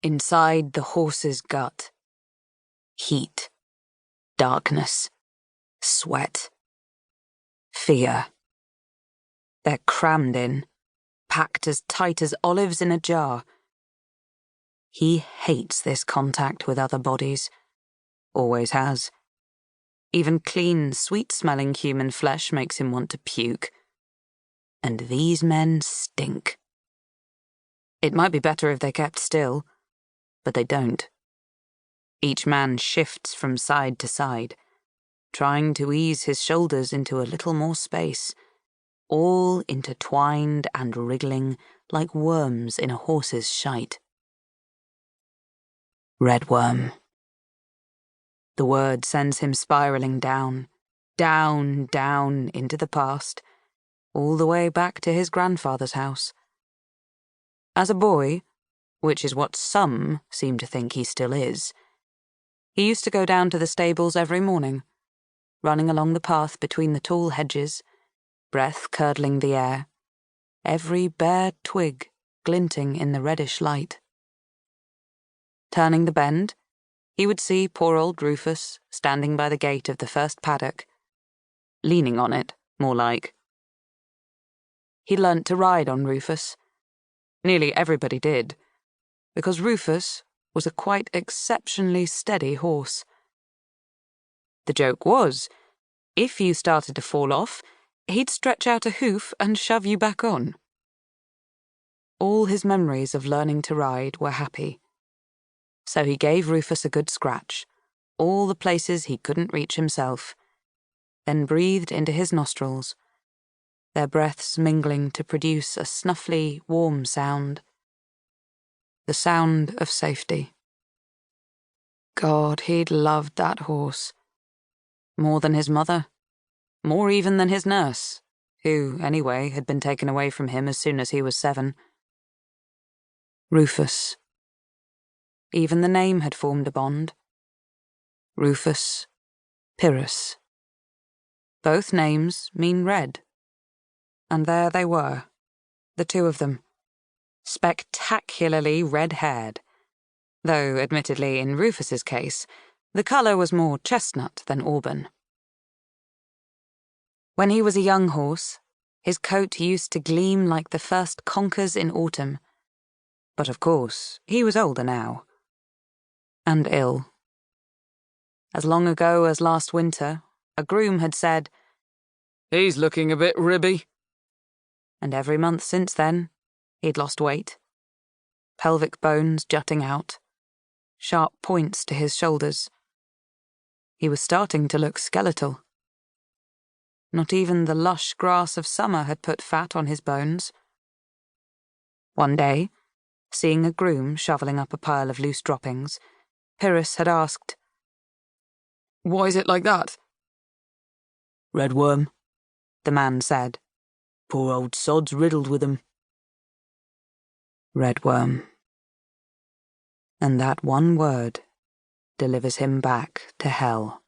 Inside the horse's gut. Heat. Darkness. Sweat. Fear. They're crammed in, packed as tight as olives in a jar. He hates this contact with other bodies. Always has. Even clean, sweet-smelling human flesh makes him want to puke. And these men stink. It might be better if they kept still, but they don't. Each man shifts from side to side, trying to ease his shoulders into a little more space, all intertwined and wriggling like worms in a horse's shite. Redworm. The word sends him spiraling down, down, down into the past, all the way back to his grandfather's house. As a boy, which is what some seem to think he still is, he used to go down to the stables every morning, running along the path between the tall hedges, breath curdling the air, every bare twig glinting in the reddish light. Turning the bend, he would see poor old Rufus standing by the gate of the first paddock, leaning on it, more like. He learnt to ride on Rufus. Nearly everybody did, because Rufus was a quite exceptionally steady horse. The joke was, if you started to fall off, he'd stretch out a hoof and shove you back on. All his memories of learning to ride were happy. So he gave Rufus a good scratch, all the places he couldn't reach himself, then breathed into his nostrils, their breaths mingling to produce a snuffly, warm sound. The sound of safety. God, he'd loved that horse. More than his mother. More even than his nurse, who, anyway, had been taken away from him as soon as he was 7. Rufus. Even the name had formed a bond. Rufus, Pyrrhus. Both names mean red. And there they were, the two of them, spectacularly red-haired, though, admittedly, in Rufus's case, the colour was more chestnut than auburn. When he was a young horse, his coat used to gleam like the first conkers in autumn, but of course, he was older now. And ill. As long ago as last winter, a groom had said, "He's looking a bit ribby." And every month since then, he'd lost weight. Pelvic bones jutting out. Sharp points to his shoulders. He was starting to look skeletal. Not even the lush grass of summer had put fat on his bones. One day, seeing a groom shoveling up a pile of loose droppings, Pyrrhus had asked, "Why is it like that?" "Redworm," the man said. "Poor old sod's riddled with 'em." Redworm. And that one word delivers him back to hell.